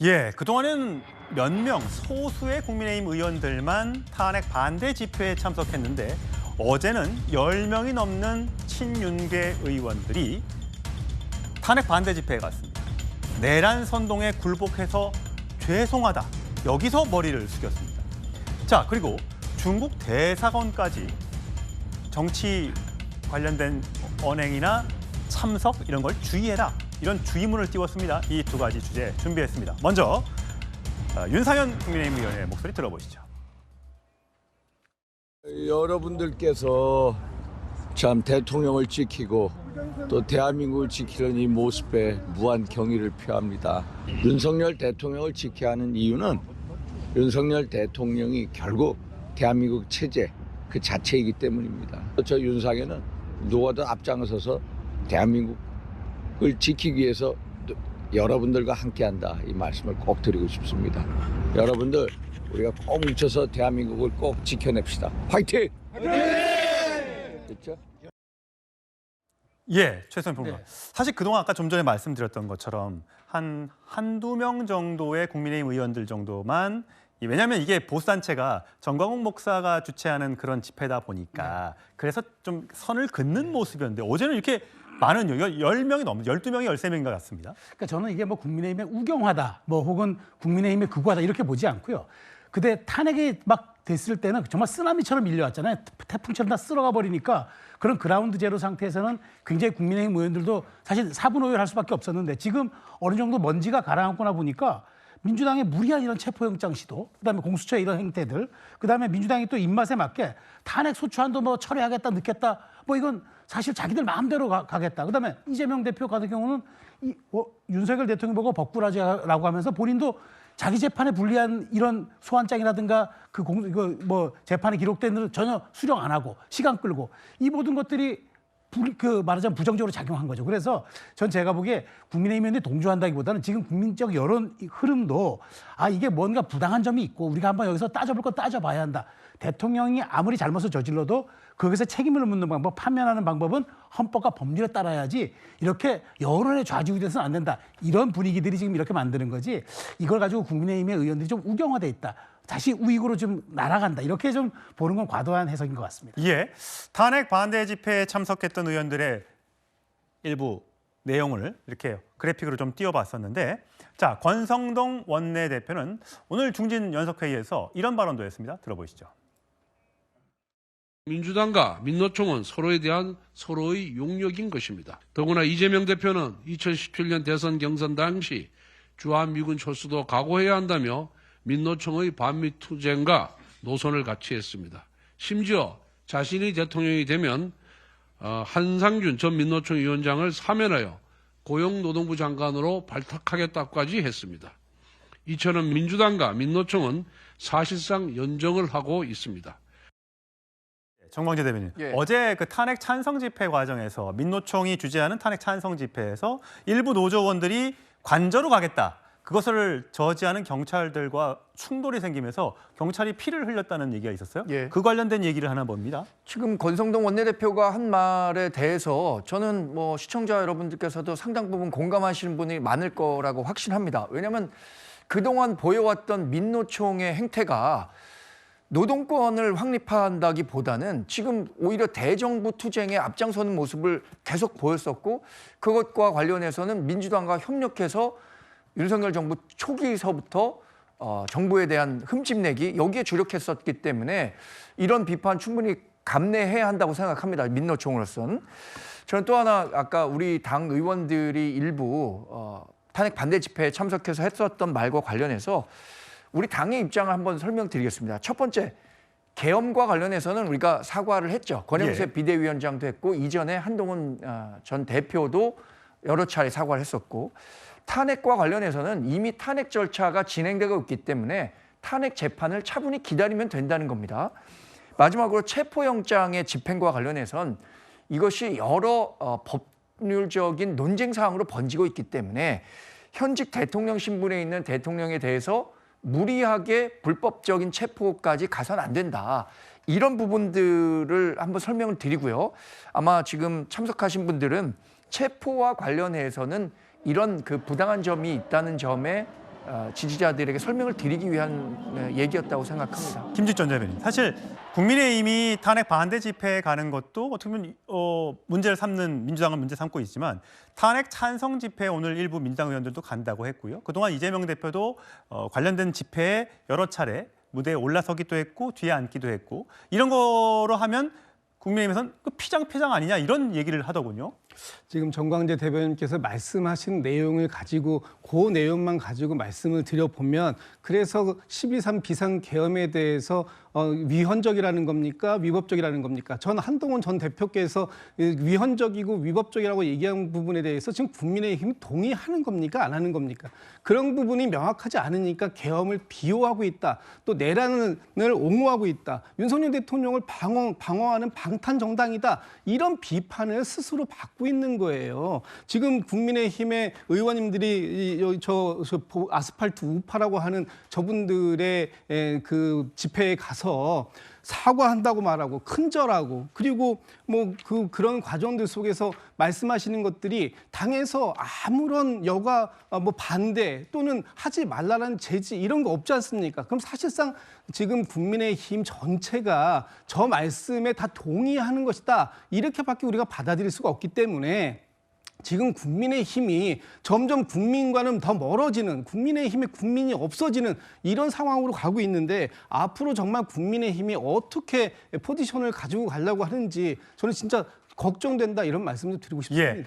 예, 그동안은 몇 명 소수의 국민의힘 의원들만 탄핵 반대 집회에 참석했는데 어제는 10명이 넘는 친윤계 의원들이 탄핵 반대 집회에 갔습니다. 내란 선동에 굴복해서 죄송하다. 여기서 머리를 숙였습니다. 자, 그리고 중국 대사관까지 정치 관련된 언행이나 참석 이런 걸 주의해라. 이런 주의문을 띄웠습니다. 이 두 가지 주제 준비했습니다. 먼저 윤상현 국민의힘 의원의 목소리 들어보시죠. 여러분들께서 참 대통령을 지키고 또 대한민국을 지키는 이 모습에 무한 경의를 표합니다. 윤석열 대통령을 지켜야 하는 이유는 윤석열 대통령이 결국 대한민국 체제 그 자체이기 때문입니다. 저 윤상현은 누구와도 앞장서서 대한민국을 지키기 위해서 여러분들과 함께한다 이 말씀을 꼭 드리고 싶습니다. 여러분들 우리가 꼭 뭉쳐서 대한민국을 꼭 지켜냅시다. 화이팅! 그렇죠? 예, 최소연 평론. 사실 그동안 아까 좀 전에 말씀드렸던 것처럼 한두 명 정도의 국민의힘 의원들 정도만, 왜냐하면 이게 보수단체가 정광훈 목사가 주최하는 그런 집회다 보니까 그래서 좀 선을 긋는 모습이었는데 어제는 이렇게 많은 10명이 넘는 12명이 13명인 것 같습니다. 그러니까 저는 이게 뭐 국민의힘의 우경화다, 뭐 혹은 국민의힘의 극화다 이렇게 보지 않고요. 그때 탄핵이 막 됐을 때는 정말 쓰나미처럼 밀려왔잖아요. 태풍처럼 다 쓸어가 버리니까 그런 그라운드 제로 상태에서는 굉장히 국민의힘 의원들도 사실 사분오열할 수밖에 없었는데 지금 어느 정도 먼지가 가라앉거나 보니까 민주당의 무리한 이런 체포영장 시도, 그다음에 공수처의 이런 행태들, 그다음에 민주당이 또 입맛에 맞게 탄핵 소추안도 뭐 철회하겠다, 늦겠다, 뭐 이건 사실 자기들 마음대로 가겠다. 그다음에 이재명 대표 같은 경우는 윤석열 대통령 보고 법꾸라지라고 하면서 본인도 자기 재판에 불리한 이런 소환장이라든가 뭐 재판에 기록된 일은 전혀 수령 안 하고 시간 끌고 이 모든 것들이 말하자면 부정적으로 작용한 거죠. 그래서 전 제가 보기에 국민의힘 의원들이 동조한다기보다는 지금 국민적 여론 흐름도 이게 뭔가 부당한 점이 있고 우리가 한번 여기서 따져볼 거 따져봐야 한다. 대통령이 아무리 잘못을 저질러도 거기서 책임을 묻는 방법, 판면하는 방법은 헌법과 법률에 따라야지 이렇게 여론에 좌지우지돼서는 안 된다. 이런 분위기들이 지금 이렇게 만드는 거지. 이걸 가지고 국민의힘의 의원들이 좀 우경화돼 있다. 다시 우익으로 좀 날아간다. 이렇게 좀 보는 건 과도한 해석인 것 같습니다. 예, 탄핵 반대 집회에 참석했던 의원들의 일부 내용을 이렇게 그래픽으로 좀 띄워봤었는데, 자, 권성동 원내대표는 오늘 중진 연석회의에서 이런 발언도 했습니다. 들어보시죠. 민주당과 민노총은 서로에 대한 서로의 용역인 것입니다. 더구나 이재명 대표는 2017년 대선 경선 당시 주한미군 철수도 각오해야 한다며 민노총의 반미 투쟁과 노선을 같이 했습니다. 심지어 자신이 대통령이 되면 한상균 전 민노총 위원장을 사면하여 고용노동부 장관으로 발탁하겠다고까지 했습니다. 이처럼 민주당과 민노총은 사실상 연정을 하고 있습니다. 정광재 대변인, 어제 그 탄핵 찬성 집회 과정에서 민노총이 주재하는 탄핵 찬성 집회에서 일부 노조원들이 관저로 가겠다. 그것을 저지하는 경찰들과 충돌이 생기면서 경찰이 피를 흘렸다는 얘기가 있었어요. 그 관련된 얘기를 하나 봅니다. 지금 권성동 원내대표가 한 말에 대해서 저는 뭐 시청자 여러분들께서도 상당 부분 공감하시는 분이 많을 거라고 확신합니다. 왜냐하면 그동안 보여왔던 민노총의 행태가 노동권을 확립한다기보다는 지금 오히려 대정부 투쟁에 앞장서는 모습을 계속 보였었고, 그것과 관련해서는 민주당과 협력해서 윤석열 정부 초기서부터 정부에 대한 흠집내기 여기에 주력했었기 때문에 이런 비판 충분히 감내해야 한다고 생각합니다. 민노총으로서는. 저는 또 하나 아까 우리 당 의원들이 일부 탄핵 반대 집회에 참석해서 했었던 말과 관련해서 우리 당의 입장을 한번 설명드리겠습니다. 첫 번째, 계엄과 관련해서는 우리가 사과를 했죠. 권영세 비대위원장도 했고 이전에 한동훈 전 대표도 여러 차례 사과를 했었고, 탄핵과 관련해서는 이미 탄핵 절차가 진행되고 있기 때문에 탄핵 재판을 차분히 기다리면 된다는 겁니다. 마지막으로 체포영장의 집행과 관련해서는 이것이 여러 법률적인 논쟁 사항으로 번지고 있기 때문에 현직 대통령 신분에 있는 대통령에 대해서 무리하게 불법적인 체포까지 가서는 안 된다. 이런 부분들을 한번 설명을 드리고요. 아마 지금 참석하신 분들은 체포와 관련해서는 이런 그 부당한 점이 있다는 점에 지지자들에게 설명을 드리기 위한 얘기였다고 생각합니다. 김직전 대변인, 사실 국민의힘이 탄핵 반대 집회에 가는 것도 어떻게 보면 문제를 삼는 민주당은 문제 삼고 있지만 탄핵 찬성 집회에 오늘 일부 민주당 의원들도 간다고 했고요. 그동안 이재명 대표도 관련된 집회에 여러 차례 무대에 올라서기도 했고 뒤에 앉기도 했고 이런 거로 하면 국민의힘에서는 그 피장패장 아니냐 이런 얘기를 하더군요. 지금 정광재 대변인께서 말씀하신 내용을 가지고 그 내용만 가지고 말씀을 드려보면 그래서 12.3 비상계엄에 대해서 위헌적이라는 겁니까? 위법적이라는 겁니까? 전 한동훈 전 대표께서 위헌적이고 위법적이라고 얘기한 부분에 대해서 지금 국민의힘이 동의하는 겁니까? 안 하는 겁니까? 그런 부분이 명확하지 않으니까 계엄을 비호하고 있다. 또 내란을 옹호하고 있다. 윤석열 대통령을 방어하는 방탄정당이다. 이런 비판을 스스로 받고 있는 거예요. 지금 국민의힘의 의원님들이 저 아스팔트 우파라고 하는 저분들의 그 집회에 가서 사과한다고 말하고 큰절하고 그리고 뭐 그런 과정들 속에서 말씀하시는 것들이 당에서 아무런 여과 뭐 반대 또는 하지 말라는 제지 이런 거 없지 않습니까? 그럼 사실상 지금 국민의힘 전체가 저 말씀에 다 동의하는 것이다. 이렇게밖에 우리가 받아들일 수가 없기 때문에 지금 국민의힘이 점점 국민과는 더 멀어지는 국민의힘의 국민이 없어지는 이런 상황으로 가고 있는데 앞으로 정말 국민의힘이 어떻게 포지션을 가지고 가려고 하는지 저는 진짜 걱정된다 이런 말씀도 드리고 싶습니다.